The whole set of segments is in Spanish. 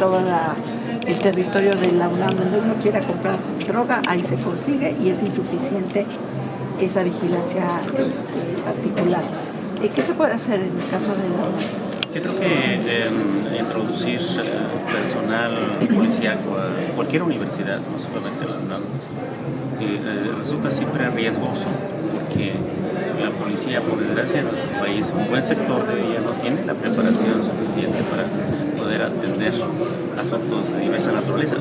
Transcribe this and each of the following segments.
todo el territorio de la UNAM, donde uno quiera comprar droga, ahí se consigue y es insuficiente esa vigilancia particular. ¿Qué se puede hacer en el caso de la UNAM? Yo creo que introducir personal policíaco a cualquier universidad, no solamente la UNAM, resulta siempre riesgoso, porque la policía, por desgracia, en nuestro país, un buen sector de ella no tiene la preparación suficiente para poder atender asuntos de diversa naturaleza,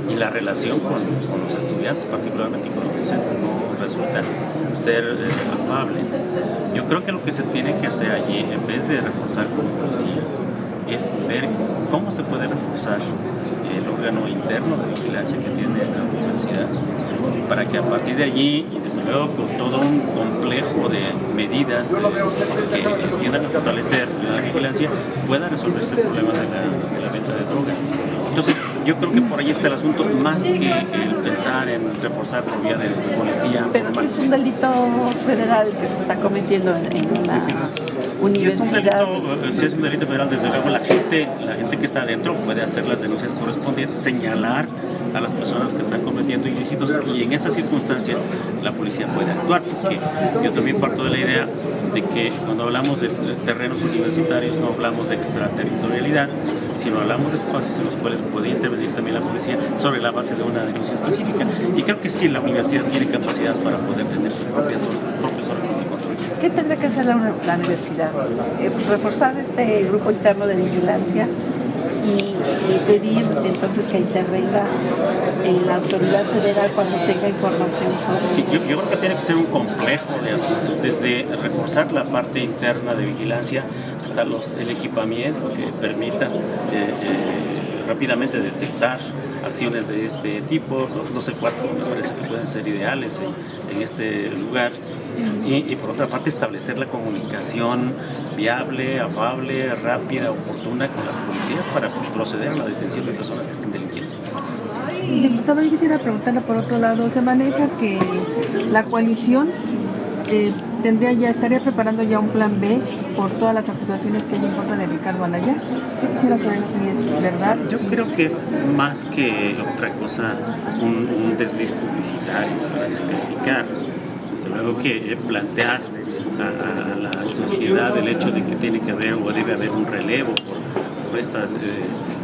y la relación con los estudiantes, particularmente con los docentes, no resulta ser afable. Yo creo que lo que se tiene que hacer allí, en vez de reforzar con policía, es ver cómo se puede reforzar el órgano interno de vigilancia que tiene la universidad, para que a partir de allí, y desde luego con todo un complejo de medidas que tiendan a fortalecer la vigilancia, pueda resolverse el problema de la venta de drogas. Entonces, yo creo que por ahí está el asunto, más que el pensar en reforzar por vía de policía. Pero si es un delito federal que se está cometiendo en una universidad. Si es un delito federal, desde luego la gente que está adentro puede hacer las denuncias correspondientes, señalar a las personas que están cometiendo ilícitos, y en esa circunstancia la policía puede actuar, porque yo también parto de la idea de que cuando hablamos de terrenos universitarios no hablamos de extraterritorialidad, sino hablamos de espacios en los cuales puede intervenir también la policía sobre la base de una denuncia específica, y creo que sí, la universidad tiene capacidad para poder tener sus propios órganos de control. ¿Qué tendrá que hacer la universidad? Reforzar este grupo interno de vigilancia y pedir entonces que intervenga la autoridad federal cuando tenga información sobre... Sí, yo creo que tiene que ser un complejo de asuntos, desde reforzar la parte interna de vigilancia hasta el equipamiento que permita rápidamente detectar acciones de este tipo. Los C4 me parece que pueden ser ideales en este lugar. Y por otra parte, establecer la comunicación viable, afable, rápida, oportuna con las policías para proceder a la detención de personas que estén delinquiendo. Diputado, yo quisiera preguntarle por otro lado, se maneja que la coalición estaría preparando ya un plan B por todas las acusaciones que hay en contra de Ricardo Anaya. Yo quisiera saber si es verdad. Yo creo que es más que otra cosa un desliz publicitario para descalificar. Desde luego que plantear a la sociedad el hecho de que tiene que haber o debe haber un relevo por estas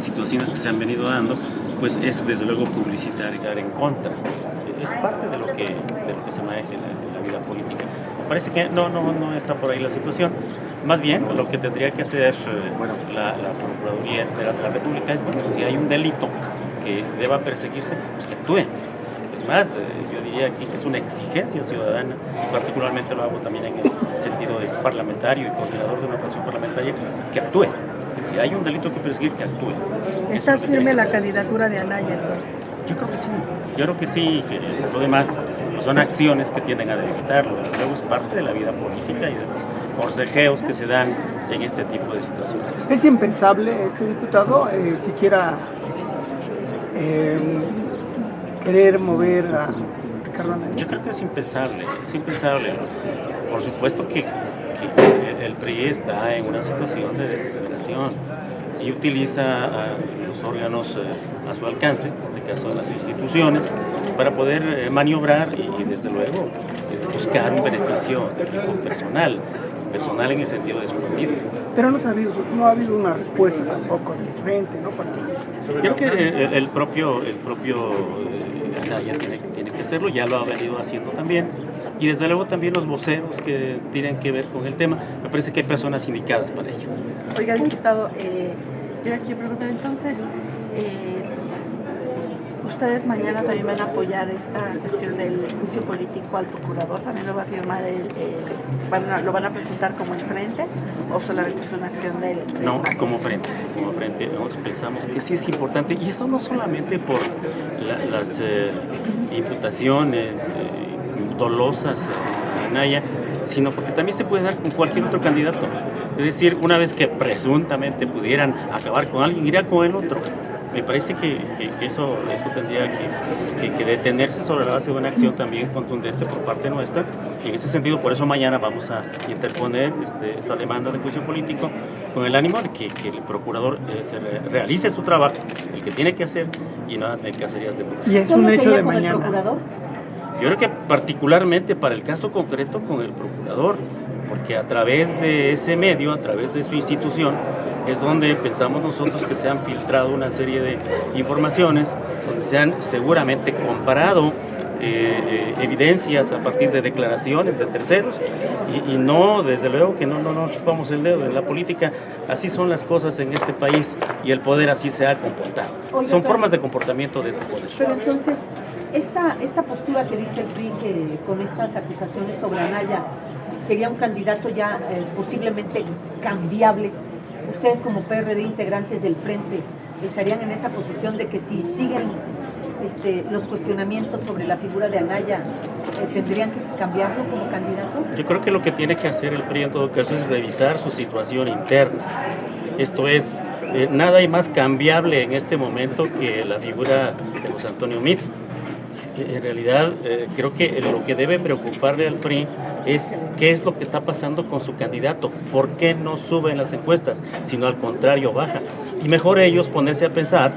situaciones que se han venido dando, pues es desde luego publicitar y dar en contra. Es parte de lo que se maneja en la vida política. Me parece que no está por ahí la situación. Más bien, lo que tendría que hacer la Procuraduría General de la República es, si hay un delito que deba perseguirse, pues que actúe. Es más, yo diría aquí que es una exigencia ciudadana, y particularmente lo hago también en el sentido de parlamentario y coordinador de una fracción parlamentaria, que actúe. Si hay un delito que perseguir, que actúe. ¿Está firme la candidatura de Anaya entonces? Yo creo que sí, que lo demás pues son acciones que tienden a debilitarlo. Desde luego es parte de la vida política y de los forcejeos que se dan en este tipo de situaciones. ¿Es impensable, diputado, siquiera querer mover a Ricardo Anaya? Yo creo que es impensable. Por supuesto que el PRI está en una situación de desesperación y utiliza a los órganos a su alcance, en este caso las instituciones, para poder maniobrar y desde luego buscar un beneficio de tipo personal en el sentido de su partido. Pero no ha habido una respuesta tampoco del frente, ¿no? Creo que el propio Anaya tiene que hacerlo, ya lo ha venido haciendo también, y desde luego también los voceros que tienen que ver con el tema. Me parece que hay personas indicadas para ello. Oiga, diputado, yo aquí preguntar entonces, ¿ustedes mañana también van a apoyar esta cuestión del juicio político al procurador? ¿También lo va a firmar lo van a presentar como el frente o solamente es una acción del No, como frente. Nosotros pensamos que sí es importante, y eso no solamente por las imputaciones dolosas a Anaya, sino porque también se puede dar con cualquier otro candidato. Es decir, una vez que presuntamente pudieran acabar con alguien, iría con el otro. Me parece que eso tendría que detenerse sobre la base de una acción también contundente por parte nuestra. Y en ese sentido, por eso mañana vamos a interponer esta demanda de juicio político con el ánimo de que el procurador realice su trabajo, el que tiene que hacer, y no en cacerías de brujas. Y es un hecho de mañana. ¿El procurador? Yo creo que particularmente para el caso concreto con el procurador, porque a través de ese medio, a través de su institución, es donde pensamos nosotros que se han filtrado una serie de informaciones, donde se han seguramente comparado evidencias a partir de declaraciones de terceros y no, desde luego que no chupamos el dedo. En la política así son las cosas en este país y el poder así se ha comportado. Oiga, son formas de comportamiento de este poder. Pero entonces, esta postura que dice el PRI, que con estas acusaciones sobre Anaya sería un candidato ya posiblemente cambiable, ustedes como PRD, integrantes del Frente, estarían en esa posición de que si siguen los cuestionamientos sobre la figura de Anaya, tendrían que cambiarlo como candidato? Yo creo que lo que tiene que hacer el PRI en todo caso es revisar su situación interna. Esto es, nada hay más cambiable en este momento que la figura de José Antonio Meade. En realidad, creo que lo que debe preocuparle al PRI es qué es lo que está pasando con su candidato, por qué no sube en las encuestas, sino al contrario baja. Y mejor ellos ponerse a pensar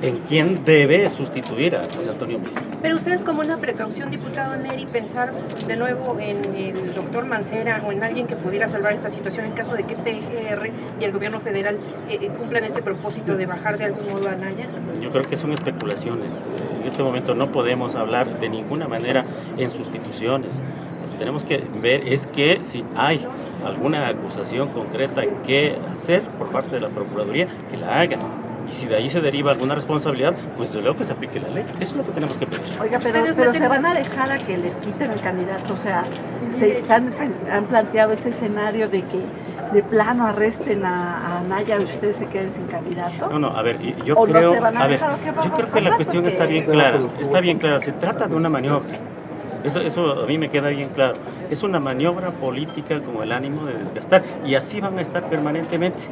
en quién debe sustituir a José Antonio Meade. Pero ustedes, como una precaución, diputado Neri, pensar de nuevo en el doctor Mancera o en alguien que pudiera salvar esta situación en caso de que PGR y el gobierno federal cumplan este propósito de bajar de algún modo a Anaya. Yo creo que son especulaciones. En este momento no podemos hablar de ninguna manera en sustituciones. Lo que tenemos que ver es que si hay alguna acusación concreta que hacer por parte de la Procuraduría, que la hagan. Y si de ahí se deriva alguna responsabilidad, pues desde luego que se aplique la ley. Eso es lo que tenemos que pedir. Oiga, pero se van a dejar a que les quiten el candidato. O sea, se han planteado ese escenario de que de plano arresten a Anaya y ustedes se queden sin candidato. No, a ver, yo ¿O creo, no se van a a ver, dejar, o qué va yo a creo que la pasar? cuestión Porque- está bien clara, se trata de una maniobra. Eso a mí me queda bien claro. Es una maniobra política con el ánimo de desgastar y así van a estar permanentemente.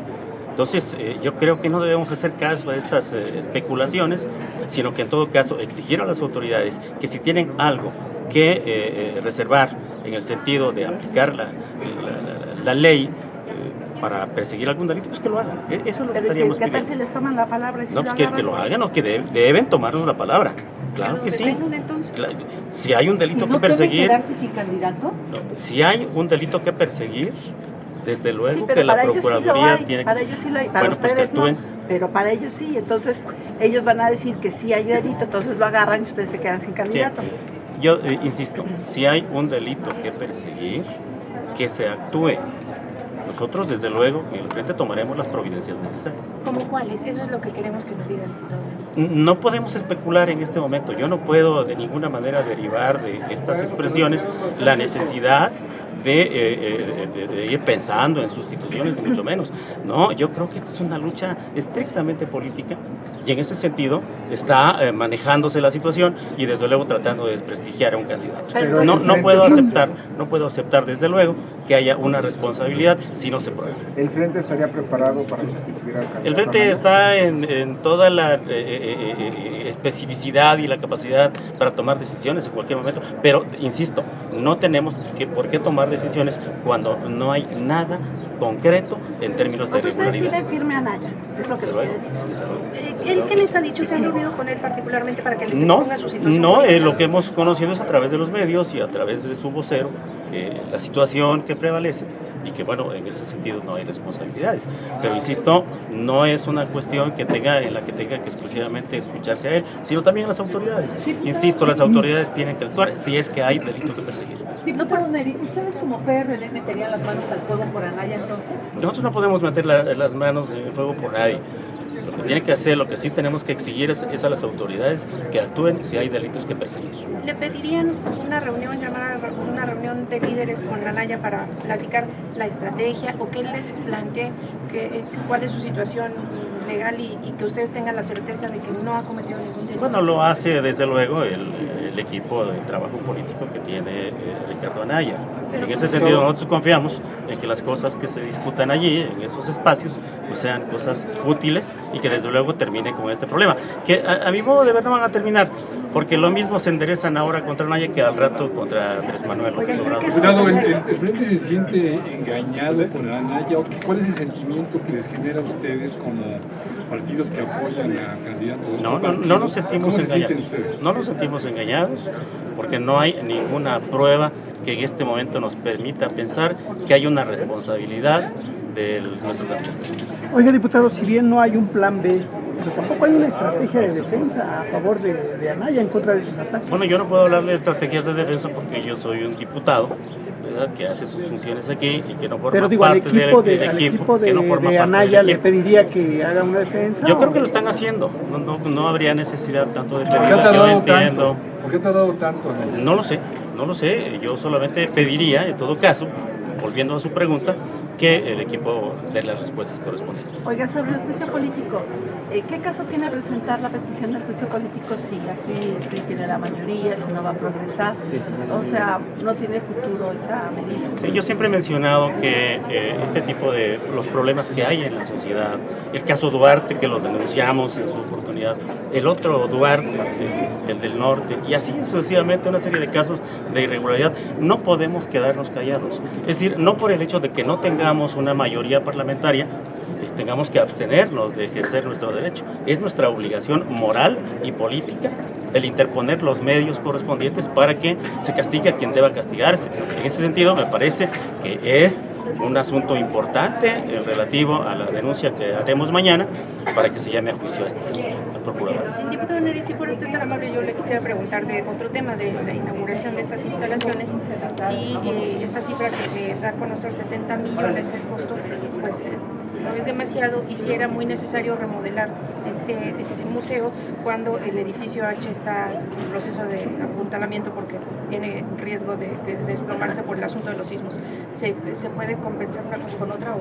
Entonces, yo creo que no debemos hacer caso a esas especulaciones, sino que en todo caso exigir a las autoridades que si tienen algo que reservar en el sentido de aplicar la ley para perseguir algún delito, pues que lo hagan. Eso es lo que Pero estaríamos ¿qué tal pidiendo. si les toman la palabra? Y si No, pues que agarran? lo hagan o que deben tomarnos la palabra. Claro ¿Lo que sí. detengan entonces? Claro, si hay un delito ¿No que debe perseguir, quedarse sin candidato? si hay un delito que perseguir, desde luego Sí, pero que la para ellos sí lo Procuraduría hay, tiene para ellos sí lo hay, para bueno, pues que ustedes no, actúen. pero para ellos sí, entonces ellos van a decir que sí hay delito, entonces lo agarran y ustedes se quedan sin candidato. Sí. Yo insisto, si hay un delito que perseguir, que se actúe. Nosotros, desde luego, en el Frente tomaremos las providencias necesarias. ¿Cómo cuáles? Eso es lo que queremos que nos diga el diputado Neri. No podemos especular en este momento. Yo no puedo de ninguna manera derivar de estas expresiones la necesidad de ir pensando en sustituciones, ni mucho menos. No, yo creo que esta es una lucha estrictamente política y en ese sentido está manejándose la situación y desde luego tratando de desprestigiar a un candidato. Pero No puedo aceptar desde luego que haya una responsabilidad si no se prueba. ¿El Frente estaría preparado para sustituir al candidato? El Frente está en toda la especificidad y la capacidad para tomar decisiones en cualquier momento, pero insisto, no tenemos por qué tomar decisiones cuando no hay nada concreto en términos de Pues ustedes regularidad. tienen firme a Anaya, es lo que Desde les luego, quiero decir. desde luego, desde ¿Él luego qué que les sí. ha dicho? ¿Se han reunido con él particularmente para que les No, exponga su situación? no, política? lo que hemos conocido es a través de los medios y a través de su vocero, la situación que prevalece y que bueno, en ese sentido no hay responsabilidades. Pero insisto, no es una cuestión en la que tenga que exclusivamente escucharse a él, sino también a las autoridades. Insisto, las autoridades tienen que actuar si es que hay delito que perseguir. Diputado Neri, ¿ustedes como PRD meterían las manos al fuego por Anaya entonces? Nosotros no podemos meter las manos en el fuego por nadie. Lo que tiene que hacer, lo que sí tenemos que exigir es a las autoridades que actúen si hay delitos que perseguir. ¿Le pedirían una reunión, una reunión de líderes con Anaya para platicar la estrategia o que él les plantee cuál es su situación legal y que ustedes tengan la certeza de que no ha cometido ningún delito? Bueno, lo hace desde luego el equipo de trabajo político que tiene Ricardo Anaya. En ese sentido, nosotros confiamos en que las cosas que se discutan allí, en esos espacios, pues sean cosas útiles y que desde luego termine con este problema. Que a mi modo de ver no van a terminar, porque lo mismo se enderezan ahora contra Anaya que al rato contra Andrés Manuel López Obrador. Diputado, ¿el Frente se siente engañado por Anaya? ¿Cuál es el sentimiento que les genera a ustedes como partidos que apoyan a candidatos? No nos sentimos ¿Cómo se sienten engañados. ustedes? No nos sentimos engañados porque no hay ninguna prueba que en este momento nos permita pensar que hay una responsabilidad de nuestro candidato. Oiga, diputado, si bien no hay un plan B, pero tampoco hay una estrategia de defensa a favor de Anaya en contra de esos ataques. Bueno, yo no puedo hablar de estrategias de defensa porque yo soy un diputado, ¿verdad?, que hace sus funciones aquí y que no forma Pero digo, parte del equipo, que no forma parte Anaya le pediría que haga una defensa. Yo creo que lo están haciendo, no habría necesidad tanto de ¿Por qué pedirlo. ha Yo tardado entiendo. tanto? ¿Por qué ha tardado tanto? No lo sé, yo solamente pediría, en todo caso, volviendo a su pregunta, que el equipo dé las respuestas correspondientes. Oiga, sobre el juicio político, ¿qué caso tiene presentar la petición del juicio político si aquí el PRI tiene la mayoría, si no va a progresar? O sea, no tiene futuro esa medida. Sí, yo siempre he mencionado que este tipo de los problemas que hay en la sociedad, el caso Duarte, que lo denunciamos en su oportunidad, el otro Duarte, el del norte, y así sucesivamente una serie de casos de irregularidad, no podemos quedarnos callados. Es decir, no por el hecho de que no tengamos una mayoría parlamentaria, tengamos que abstenernos de ejercer nuestro derecho. Es nuestra obligación moral y política el interponer los medios correspondientes para que se castigue a quien deba castigarse. En ese sentido, me parece que es un asunto importante relativo a la denuncia que haremos mañana para que se llame a juicio a este señor, al procurador. Diputado Neri, si fuera usted tan amable, yo le quisiera preguntar de otro tema, de la inauguración de estas instalaciones. Si esta cifra que se da a conocer, 70 millones el costo, pues no es demasiado, y si era muy necesario remodelar este museo cuando el edificio H está en proceso de apuntalamiento porque tiene riesgo de desplomarse por el asunto de los sismos. ¿Se puede compensar una cosa con otra o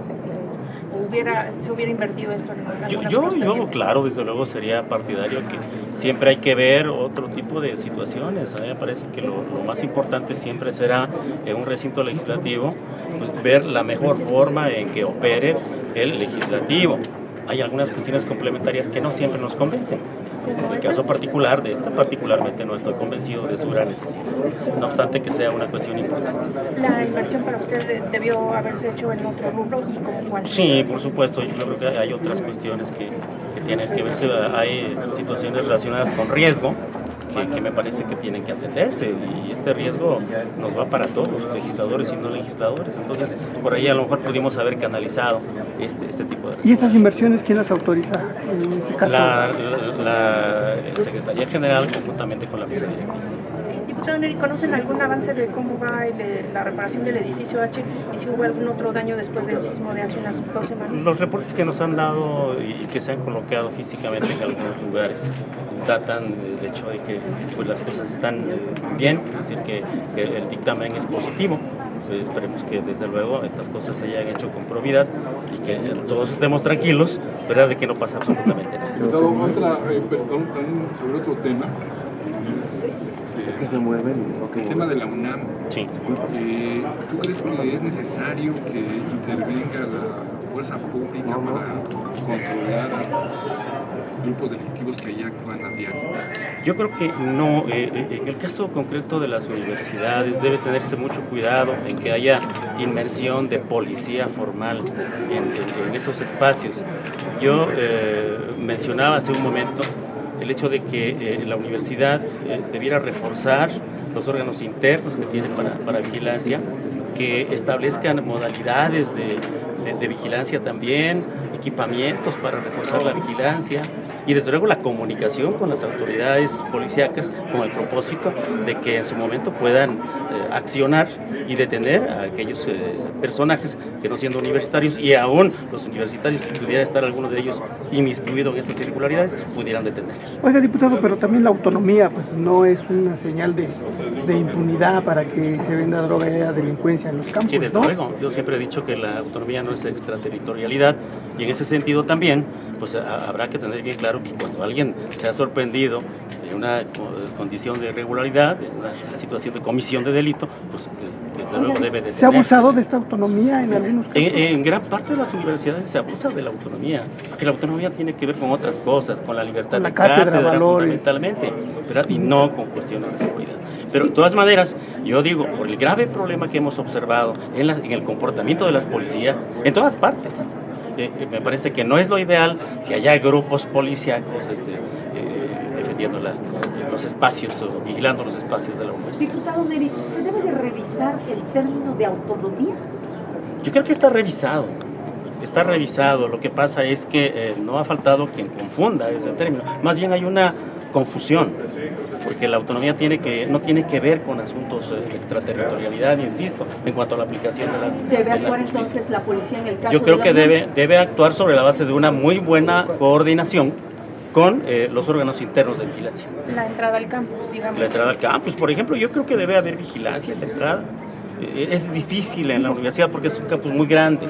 se hubiera invertido esto en algunas Yo, otras pendientes? claro, desde luego sería partidario que siempre hay que ver otro tipo de situaciones. A mí me parece que lo más importante siempre será en un recinto legislativo, pues, ver la mejor forma en que opere el legislativo. Hay algunas cuestiones complementarias que no siempre nos convencen. En el caso particular de esta, particularmente no estoy convencido de su gran necesidad, no obstante que sea una cuestión importante. ¿La inversión para usted debió haberse hecho en otro rubro y como cuál? Sí, por supuesto, yo creo que hay otras cuestiones que tienen que verse, hay situaciones relacionadas con riesgo que me parece que tienen que atenderse, y este riesgo nos va para todos, legisladores y no legisladores. Entonces, por ahí a lo mejor pudimos haber canalizado este tipo de riesgos. ¿Y estas inversiones quién las autoriza en este caso? La Secretaría General, conjuntamente con la mesa directiva. Diputado Neri, ¿conocen algún avance de cómo va la reparación del edificio H y si hubo algún otro daño después del sismo de hace unas 2 semanas? Los reportes que nos han dado y que se han colocado físicamente en algunos lugares datan de hecho de que pues, las cosas están bien, es decir, que el dictamen es positivo. Esperemos que desde luego estas cosas se hayan hecho con probidad y que todos estemos tranquilos, ¿verdad?, de que no pasa absolutamente nada. Diputado, perdón, sobre otro tema. Es que se mueven. El tema de la UNAM. Sí. ¿Tú crees que es necesario que intervenga la fuerza pública para controlar a los grupos delictivos que allá actúan a diario? Yo creo que no. En el caso concreto de las universidades debe tenerse mucho cuidado en que haya inmersión de policía formal en esos espacios. Yo mencionaba hace un momento el hecho de que la universidad debiera reforzar los órganos internos que tienen para vigilancia, que establezcan modalidades de vigilancia también, equipamientos para reforzar la vigilancia y desde luego la comunicación con las autoridades policíacas con el propósito de que en su momento puedan accionar y detener a aquellos personajes que no siendo universitarios, y aún los universitarios, si pudiera estar alguno de ellos inmiscuido en estas irregularidades, pudieran detenerlos. Oiga, diputado, pero también la autonomía pues no es una señal de impunidad para que se venda droga y haya delincuencia en los campos, Sí, desde ¿no? luego. Yo siempre he dicho que la autonomía no es extraterritorialidad, y en ese sentido también pues habrá que tener bien claro que cuando alguien se ha sorprendido en una condición de irregularidad, en una situación de comisión de delito, pues desde luego debe de ¿Se ha abusado tenerse. de esta autonomía en algunos casos? En gran parte de las universidades se abusa de la autonomía, porque la autonomía tiene que ver con otras cosas, con la libertad Con la de cátedra, valores. fundamentalmente, ¿verdad? Y no con cuestiones de seguridad. Pero de todas maneras, yo digo, por el grave problema que hemos observado en el comportamiento de las policías, en todas partes, me parece que no es lo ideal que haya grupos policíacos defendiendo los espacios o vigilando los espacios de la universidad. Diputado Neri, ¿se debe de revisar el término de autonomía? Yo creo que está revisado. Está revisado. Lo que pasa es que no ha faltado quien confunda ese término. Más bien hay una confusión, porque la autonomía no tiene que ver con asuntos de extraterritorialidad, insisto, en cuanto a la aplicación de la ¿Debe actuar entonces la policía en el caso Yo creo de que la UNAM? debe actuar sobre la base de una muy buena coordinación con los órganos internos de vigilancia. La entrada al campus, digamos. La entrada al campus, por ejemplo, yo creo que debe haber vigilancia en la entrada. Es difícil en la universidad porque es un campus muy grande,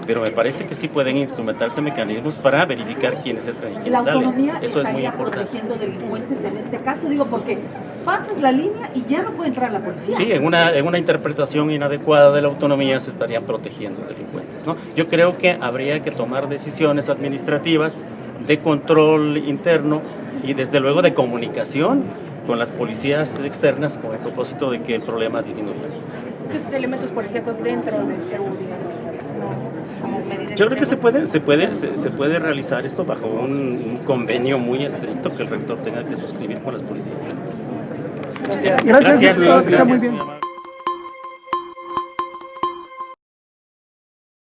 pero me parece que sí pueden instrumentarse mecanismos para verificar quiénes entran y La quiénes salen. autonomía Eso es muy estaría importante. protegiendo delincuentes en este caso, digo, porque pasas la línea y ya no puede entrar la policía. Sí, en una interpretación inadecuada de la autonomía se estarían protegiendo delincuentes, ¿no? Yo creo que habría que tomar decisiones administrativas de control interno y desde luego de comunicación con las policías externas con el propósito de que el problema disminuya. Muchos elementos policíacos dentro del CEU, digamos, no como medida. Yo creo que se puede realizar esto bajo un convenio muy estricto que el rector tenga que suscribir con las policías. Gracias, está muy bien.